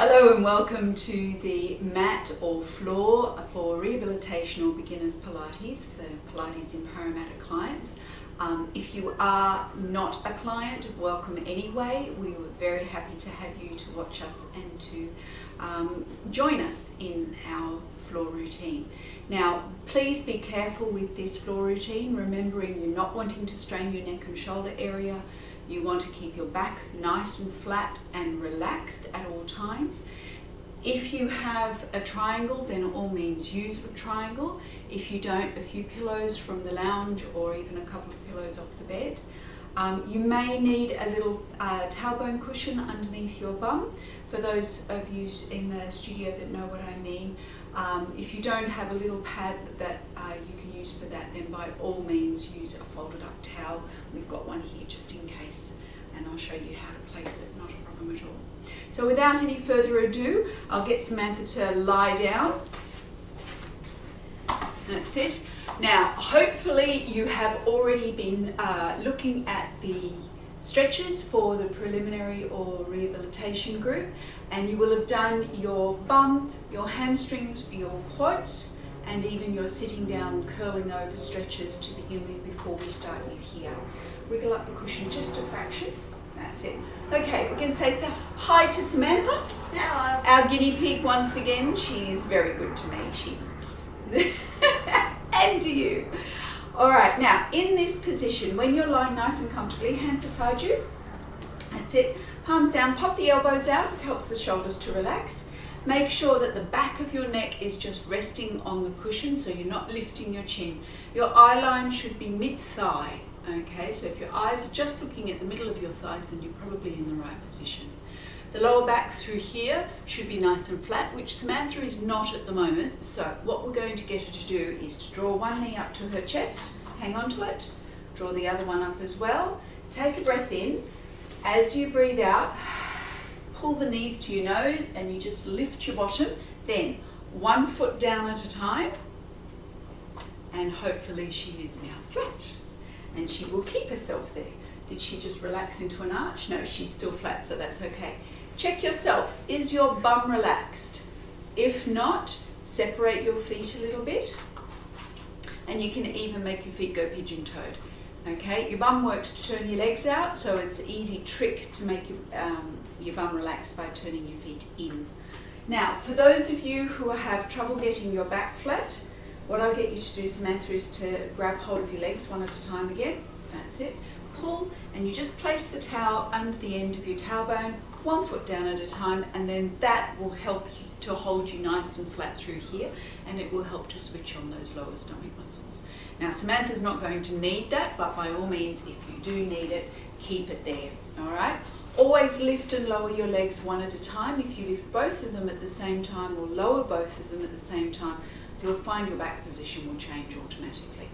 Hello and welcome to the mat or floor for rehabilitation or beginners Pilates for Pilates in Parramatta clients. If you are not a client, welcome anyway. We were very happy to have you to watch us and to join us in our floor routine. Now, please be careful with this floor routine, remembering you're not wanting to strain your neck and shoulder area. You want to keep your back nice and flat and relaxed at all times. If you have a triangle, then all means use a triangle. If you don't, a few pillows from the lounge or even a couple of pillows off the bed. You may need a little tailbone cushion underneath your bum. For those of you in the studio that know what I mean, if you don't have a little pad that you can use for that, then by all means use a folded up towel. We've got one here just in case, and I'll show you how to place it, not a problem at all. So without any further ado, I'll get Samantha to lie down. That's it. Now, hopefully you have already been looking at the stretches for the preliminary or rehabilitation group, and you will have done your bum, your hamstrings, your quads, and even your sitting down, curling over stretches to begin with before we start you here. Wiggle up the cushion just a fraction. That's it. Okay, we're going to say hi to Samantha. Hello. Our guinea pig once again. She is very good to me. And to you. All right, now in this position, when you're lying nice and comfortably, hands beside you. That's it. Palms down, pop the elbows out. It helps the shoulders to relax. Make sure that the back of your neck is just resting on the cushion, so you're not lifting your chin. Your eye line should be mid-thigh. Okay, so if your eyes are just looking at the middle of your thighs, then you're probably in the right position. The lower back through here should be nice and flat, which Samantha is not at the moment. So what we're going to get her to do is to draw one knee up to her chest, hang on to it, draw the other one up as well. Take a breath in. As you breathe out, pull the knees to your nose and you just lift your bottom. Then 1 foot down at a time, and hopefully she is now flat. And she will keep herself there. Did she just relax into an arch? No, she's still flat, so that's okay. Check yourself. Is your bum relaxed? If not, separate your feet a little bit. And you can even make your feet go pigeon-toed. Okay, your bum works to turn your legs out, so it's an easy trick to make your bum relax by turning your feet in. Now, for those of you who have trouble getting your back flat, what I'll get you to do, Samantha, is to grab hold of your legs one at a time again. That's it. Pull, and you just place the towel under the end of your tailbone, 1 foot down at a time, and then that will help you to hold you nice and flat through here, and it will help to switch on those lower stomach muscles. Now, Samantha's not going to need that, but by all means, if you do need it, keep it there, all right? Always lift and lower your legs one at a time. If you lift both of them at the same time or lower both of them at the same time, you'll find your back position will change automatically.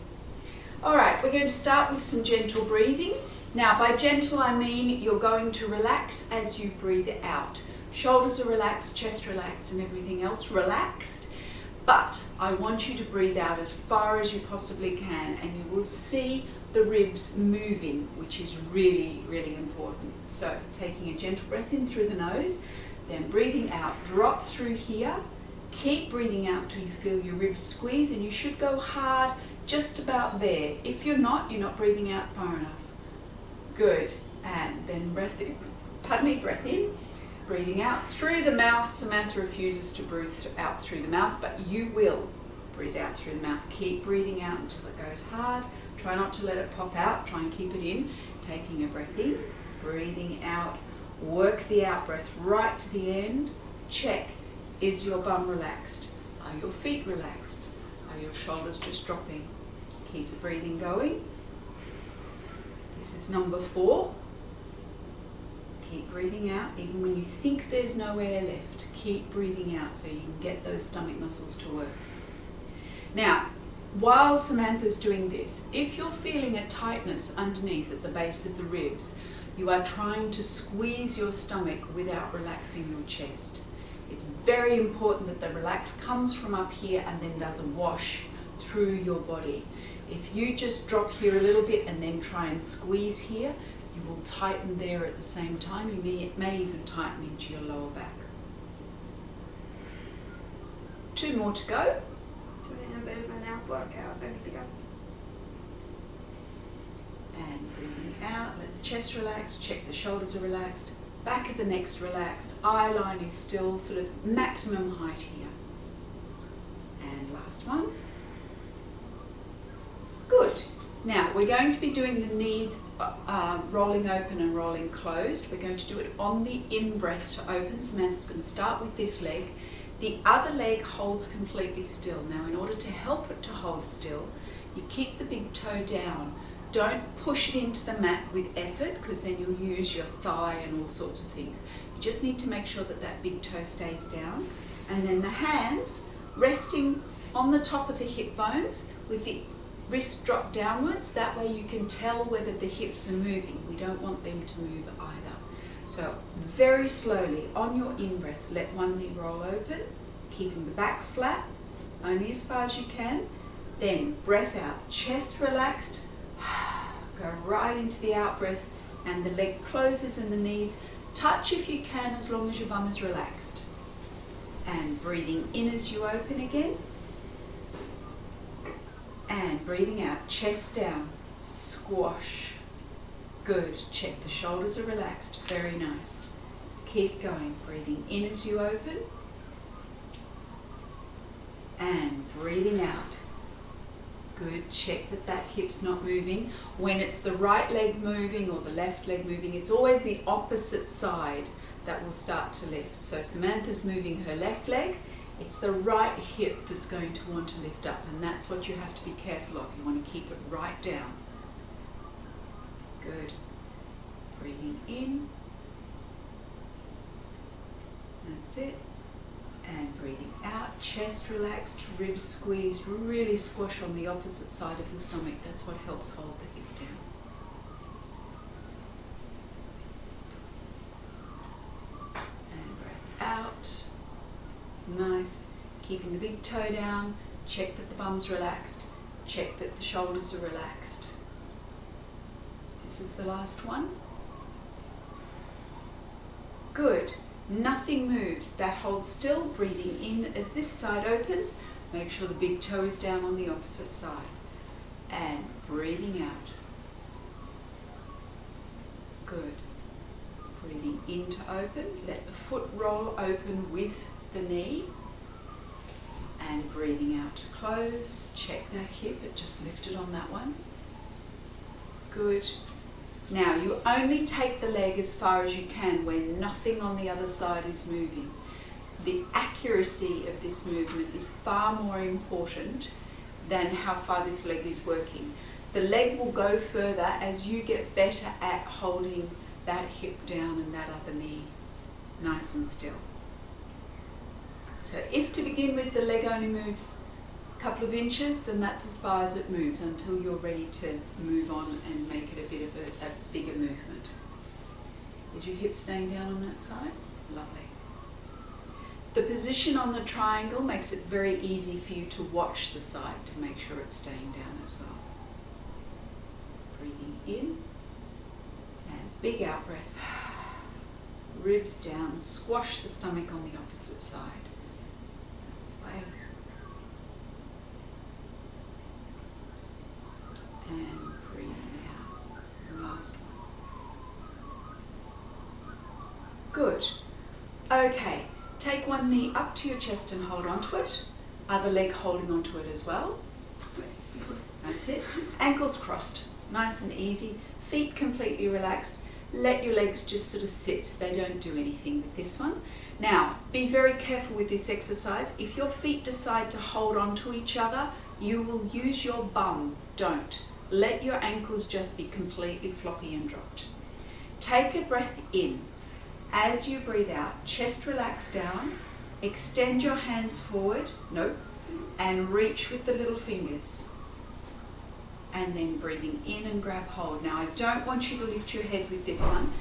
All right, we're going to start with some gentle breathing. Now, by gentle, I mean you're going to relax as you breathe out. Shoulders are relaxed, chest relaxed, and everything else relaxed. But I want you to breathe out as far as you possibly can, and you will see the ribs moving, which is really, really important. So, taking a gentle breath in through the nose, then breathing out, drop through here. Keep breathing out till you feel your ribs squeeze, and you should go hard just about there. If you're not breathing out far enough. Good. And then breath in. Breath in. Breathing out through the mouth. Samantha refuses to breathe out through the mouth, but you will breathe out through the mouth. Keep breathing out until it goes hard. Try not to let it pop out. Try and keep it in. Taking a breath in. Breathing out. Work the out breath right to the end. Check. Is your bum relaxed? Are your feet relaxed? Are your shoulders just dropping? Keep the breathing going. This is number 4. Keep breathing out even when you think there's no air left. Keep breathing out so you can get those stomach muscles to work. Now, while Samantha's doing this, if you're feeling a tightness underneath at the base of the ribs, you are trying to squeeze your stomach without relaxing your chest. It's very important that the relax comes from up here and then does a wash through your body. If you just drop here a little bit and then try and squeeze here, you will tighten there at the same time. You may even tighten into your lower back. 2 more to go. Doing a bit of an out workout over here. And breathing out, let the chest relax, check the shoulders are relaxed, back of the neck's relaxed, eye line is still sort of maximum height here. And last one. Good. Now we're going to be doing the knees rolling open and rolling closed. We're going to do it on the in-breath to open. Samantha's going to start with this leg. The other leg holds completely still. Now in order to help it to hold still, you keep the big toe down. Don't push it into the mat with effort, because then you'll use your thigh and all sorts of things. You just need to make sure that that big toe stays down. And then the hands resting on the top of the hip bones with the wrist drop downwards. That way you can tell whether the hips are moving. We don't want them to move either. So very slowly on your in-breath, let one knee roll open, keeping the back flat, only as far as you can. Then breath out, chest relaxed. Go right into the out breath, and the leg closes and the knees touch if you can, as long as your bum is relaxed. And breathing in as you open again. And breathing out, chest down, squash. Good. Check the shoulders are relaxed. Very nice. Keep going. Breathing in as you open. And breathing out. Good. Check that that hip's not moving. When it's the right leg moving or the left leg moving, it's always the opposite side that will start to lift. So Samantha's moving her left leg. It's the right hip that's going to want to lift up, and that's what you have to be careful of. You want to keep it right down. Good. Breathing in. That's it. And breathing out, chest relaxed, ribs squeezed, really squash on the opposite side of the stomach. That's what helps hold the hip down. And breath out. Nice. Keeping the big toe down, check that the bum's relaxed, check that the shoulders are relaxed. This is the last one. Good. Nothing moves. That holds still. Breathing in as this side opens. Make sure the big toe is down on the opposite side. And breathing out. Good. Breathing in to open. Let the foot roll open with the knee. And breathing out to close. Check that hip. It just lifted on that one. Good. Now you only take the leg as far as you can when nothing on the other side is moving. The accuracy of this movement is far more important than how far this leg is working. The leg will go further as you get better at holding that hip down and that other knee nice and still. So if to begin with the leg only moves a couple of inches, then that's as far as it moves until you're ready to move on and make it a bit of a bigger movement. Is your hip staying down on that side? Lovely. The position on the triangle makes it very easy for you to watch the side to make sure it's staying down as well. Breathing in and big out breath. Ribs down, squash the stomach on the opposite side. That's the way. And breathing out. Last one. Good. Okay. Take one knee up to your chest and hold onto it. Other leg holding onto it as well. That's it. Ankles crossed. Nice and easy. Feet completely relaxed. Let your legs just sort of sit. They don't do anything with this one. Now, be very careful with this exercise. If your feet decide to hold on to each other, you will use your bum. Don't. Let your ankles just be completely floppy and dropped. Take a breath in. As you breathe out, chest relax down. Extend your hands forward. Nope. And reach with the little fingers. And then breathing in and grab hold. Now, I don't want you to lift your head with this one.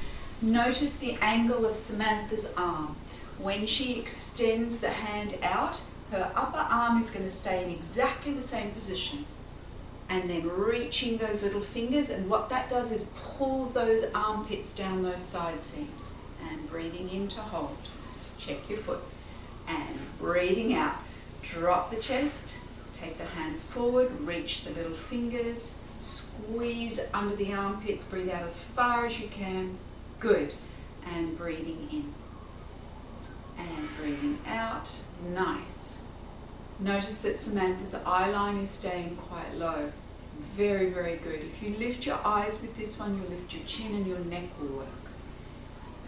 Notice the angle of Samantha's arm. When she extends the hand out, her upper arm is going to stay in exactly the same position. And then reaching those little fingers, and what that does is pull those armpits down those side seams. And breathing in to hold. Check your foot. And breathing out. Drop the chest, take the hands forward, reach the little fingers, squeeze under the armpits, breathe out as far as you can. Good. And breathing in. And breathing out. Nice. Notice that Samantha's eye line is staying quite low. Very, very good. If you lift your eyes with this one, you'll lift your chin and your neck will work.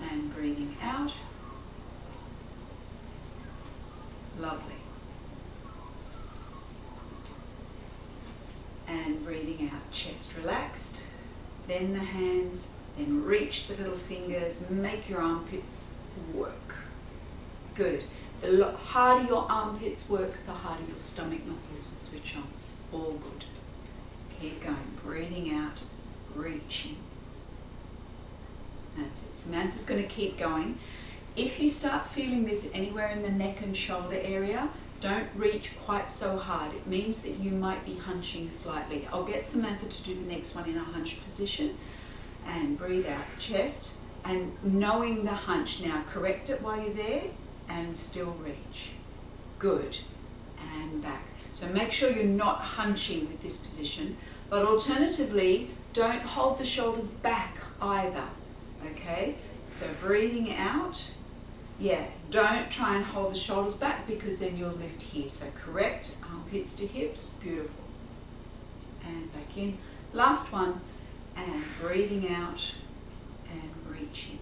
And breathing out. Lovely. And breathing out, chest relaxed. Then the hands, then reach the little fingers, make your armpits work. Good. The harder your armpits work, the harder your stomach muscles will switch on. All good. Keep going, breathing out, reaching. That's it. Samantha's going to keep going. If you start feeling this anywhere in the neck and shoulder area, don't reach quite so hard. It means that you might be hunching slightly. I'll get Samantha to do the next one in a hunched position. And breathe out, chest. And knowing the hunch, now correct it while you're there and still reach. Good. And back. So make sure you're not hunching with this position, but alternatively, don't hold the shoulders back either, okay? So breathing out, don't try and hold the shoulders back because then you'll lift here. So correct, armpits to hips, beautiful. And back in. Last one, and breathing out and reaching.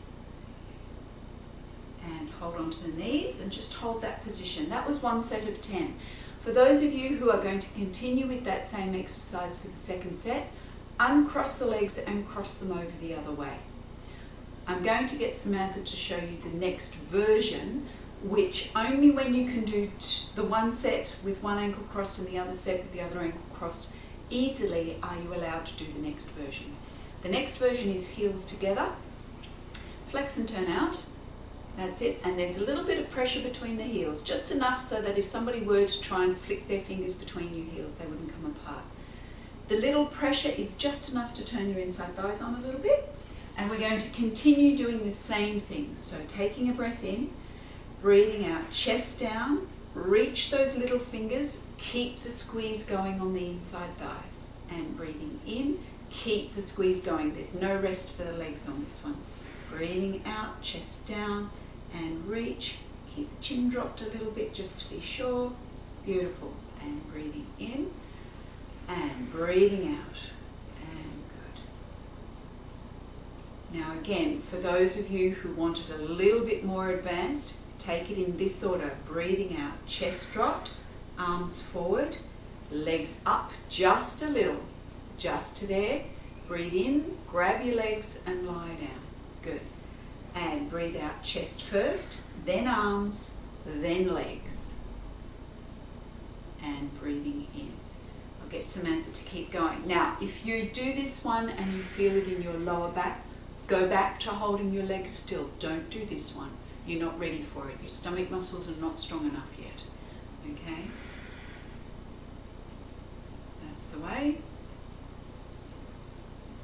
And hold on to the knees and just hold that position. That was one set of 10. For those of you who are going to continue with that same exercise for the second set, uncross the legs and cross them over the other way. I'm going to get Samantha to show you the next version, which only when you can do the one set with one ankle crossed and the other set with the other ankle crossed easily are you allowed to do the next version. The next version is heels together, flex and turn out. That's it, and there's a little bit of pressure between the heels, just enough so that if somebody were to try and flick their fingers between your heels, they wouldn't come apart. The little pressure is just enough to turn your inside thighs on a little bit, and we're going to continue doing the same thing. So taking a breath in, breathing out, chest down, reach those little fingers, keep the squeeze going on the inside thighs, and breathing in, keep the squeeze going. There's no rest for the legs on this one. Breathing out, chest down, and reach. Keep the chin dropped a little bit just to be sure. Beautiful. And breathing in and breathing out. And good. Now again, for those of you who want it a little bit more advanced, take it in this order. Breathing out, chest dropped, arms forward, legs up just a little, just to there. Breathe in, grab your legs and lie down. Good. And breathe out, chest first, then arms, then legs. And breathing in. I'll get Samantha to keep going. Now, if you do this one and you feel it in your lower back, go back to holding your legs still. Don't do this one. You're not ready for it. Your stomach muscles are not strong enough yet. Okay? That's the way.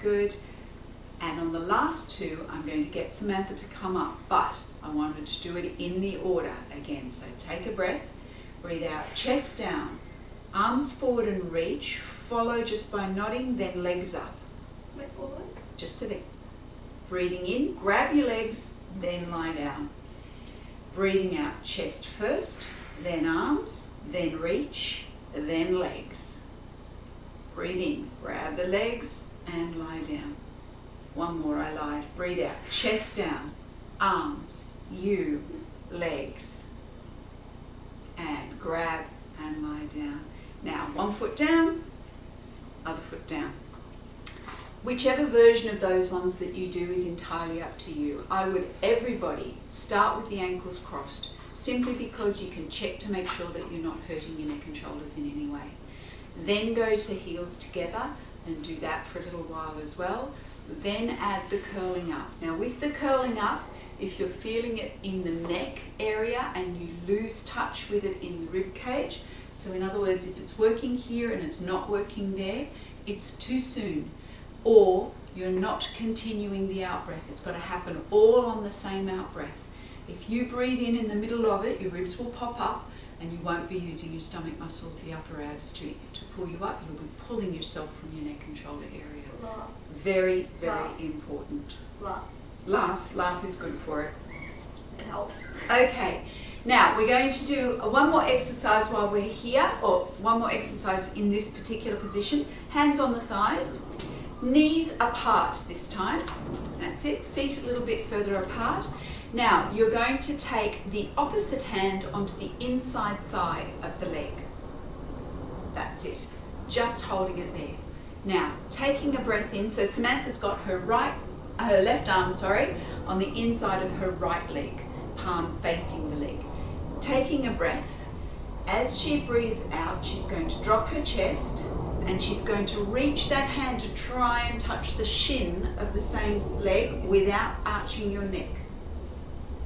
Good. And on the last two, I'm going to get Samantha to come up, but I wanted to do it in the order again. So take a breath, breathe out, chest down, arms forward and reach, follow just by nodding, then legs up. Wait, forward? Just to there. Breathing in, grab your legs, then lie down. Breathing out, chest first, then arms, then reach, then legs. Breathe in, grab the legs and lie down. One more, I lied. Breathe out, chest down, arms, you, legs. And grab and lie down. Now, one foot down, other foot down. Whichever version of those ones that you do is entirely up to you. I would, everybody, start with the ankles crossed, simply because you can check to make sure that you're not hurting your neck and shoulders in any way. Then go to heels together and do that for a little while as well. Then add the curling up. Now with the curling up, if you're feeling it in the neck area and you lose touch with it in the rib cage, so in other words, if it's working here and it's not working there, it's too soon. Or you're not continuing the out breath. It's got to happen all on the same out breath. If you breathe in the middle of it, your ribs will pop up. and you won't be using your stomach muscles, the upper abs, to pull you up. You'll be pulling yourself from your neck and shoulder area. Laugh. Very, very Laugh. important. Laugh. Laugh is good for it. It helps. Okay, now we're going to do one more exercise while we're here, or one more exercise in this particular position. Hands on the thighs, knees apart this time. That's it, feet a little bit further apart. Now you're going to take the opposite hand onto the inside thigh of the leg. That's it, just holding it there. Now taking a breath in, so Samantha's got her left arm on the inside of her right leg, palm facing the leg. Taking a breath, as she breathes out, she's going to drop her chest and she's going to reach that hand to try and touch the shin of the same leg without arching your neck.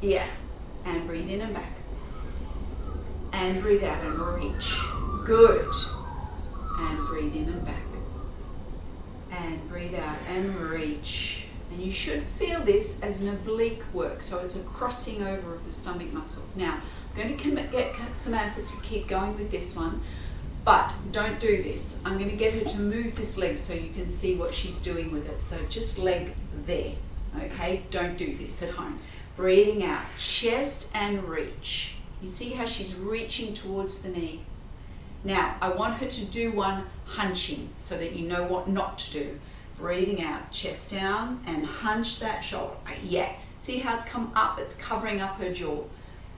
Yeah, and breathe in and back. And breathe out and reach. Good. And breathe in and back. And breathe out and reach. And you should feel this as an oblique work, so it's a crossing over of the stomach muscles. Now, I'm going to get Samantha to keep going with this one, but don't do this. I'm going to get her to move this leg so you can see what she's doing with it. So just leg there, okay? Don't do this at home. Breathing out, chest and reach. You see how she's reaching towards the knee? Now, I want her to do one hunching so that you know what not to do. Breathing out, chest down and hunch that shoulder. Yeah, see how it's come up? It's covering up her jaw.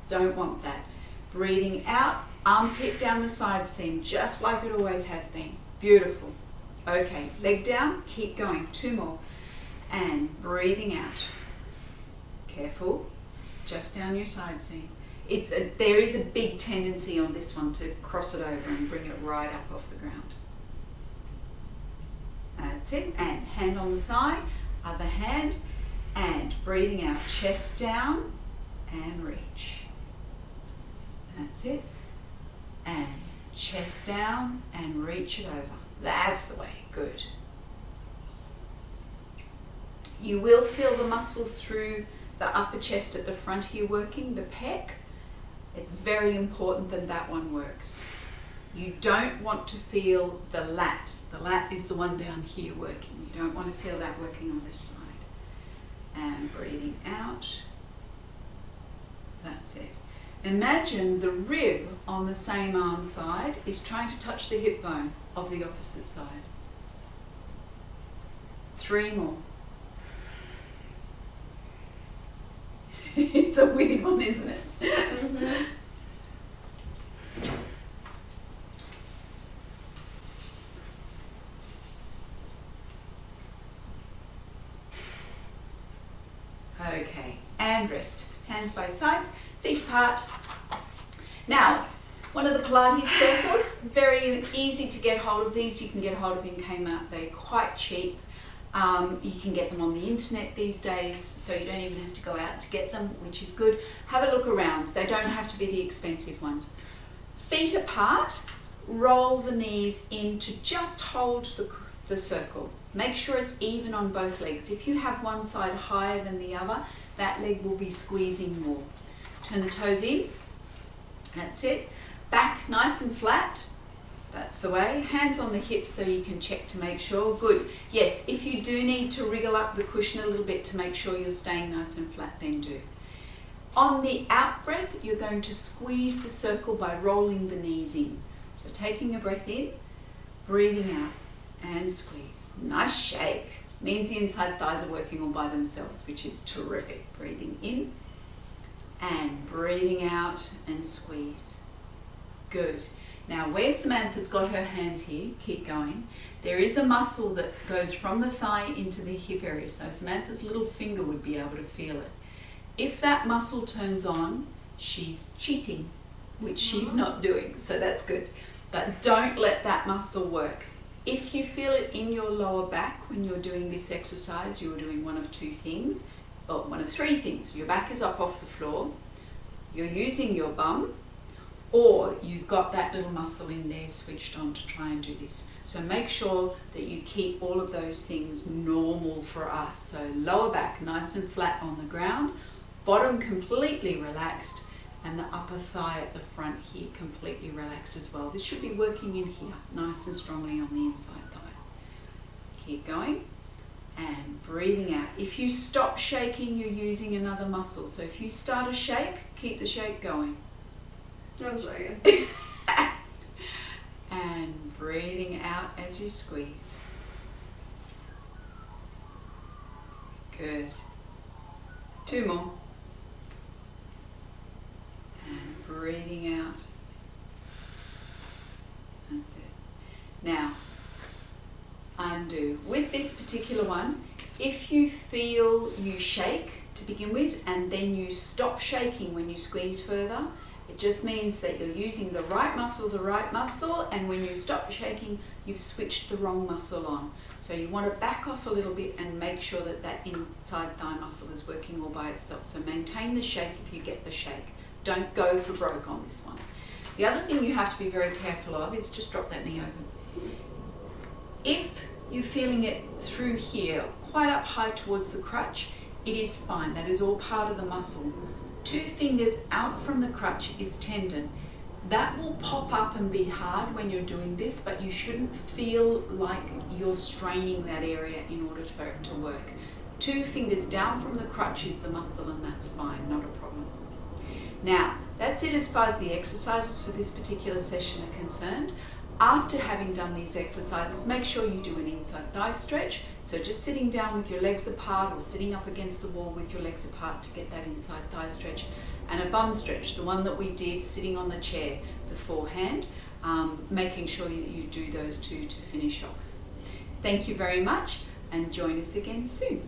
Don't want that. Breathing out, armpit down the side seam, just like it always has been. Beautiful. Okay, leg down, keep going. 2 more. And breathing out. Careful, just down your side seam. There is a big tendency on this one to cross it over and bring it right up off the ground. That's it. And hand on the thigh, other hand, and breathing out, chest down and reach. That's it. And chest down and reach it over. That's the way. Good. You will feel the muscle through the upper chest at the front here working, the pec. It's very important that that one works. You don't want to feel the lats. The lat is the one down here working. You don't want to feel that working on this side. And breathing out. That's it. Imagine the rib on the same arm side is trying to touch the hip bone of the opposite side. 3 more. It's a weird one, isn't it? Mm-hmm. Okay, and rest. Hands by your sides, feet apart. Now, one of the Pilates circles, very easy to get hold of these. You can get hold of in Kmart, they're quite cheap. You can get them on the internet these days, so you don't even have to go out to get them, which is good. Have a look around. They don't have to be the expensive ones. Feet apart, roll the knees in to just hold the circle. Make sure it's even on both legs. If you have one side higher than the other, that leg will be squeezing more. Turn the toes in. That's it. Back nice and flat. That's the way. Hands on the hips so you can check to make sure. Good. Yes, if you do need to wriggle up the cushion a little bit to make sure you're staying nice and flat, then do. On the out breath, you're going to squeeze the circle by rolling the knees in. So taking a breath in, breathing out, and squeeze. Nice shake. Means the inside thighs are working all by themselves, which is terrific. Breathing in, and breathing out, and squeeze. Good. Now, where Samantha's got her hands here, keep going, there is a muscle that goes from the thigh into the hip area. So Samantha's little finger would be able to feel it. If that muscle turns on, she's cheating, which she's not doing, so that's good. But don't let that muscle work. If you feel it in your lower back when you're doing this exercise, you're doing one of 2 things, or one of 3 things. Your back is up off the floor, you're using your bum, or you've got that little muscle in there switched on to try and do this. So make sure that you keep all of those things normal for us. So lower back nice and flat on the ground, bottom completely relaxed, and the upper thigh at the front here completely relaxed as well. This should be working in here, nice and strongly on the inside thighs. Keep going and breathing out. If you stop shaking, you're using another muscle. So if you start a shake, keep the shake going. I'm shaking. And breathing out as you squeeze. Good. 2 more. And breathing out. That's it. Now, undo. With this particular one, if you feel you shake to begin with and then you stop shaking when you squeeze further, it just means that you're using the right muscle, and when you stop shaking, you've switched the wrong muscle on. So you want to back off a little bit and make sure that that inside thigh muscle is working all by itself. So maintain the shake if you get the shake. Don't go for broke on this one. The other thing you have to be very careful of is just drop that knee over. If you're feeling it through here, quite up high towards the crutch, it is fine. That is all part of the muscle. 2 fingers out from the crutch is tendon. That will pop up and be hard when you're doing this, but you shouldn't feel like you're straining that area in order for it to work. 2 fingers down from the crutch is the muscle, and that's fine, not a problem. Now, that's it as far as the exercises for this particular session are concerned. After having done these exercises, make sure you do an inside thigh stretch. So just sitting down with your legs apart or sitting up against the wall with your legs apart to get that inside thigh stretch. And a bum stretch, the one that we did sitting on the chair beforehand, making sure that you do those 2 to finish off. Thank you very much, and join us again soon.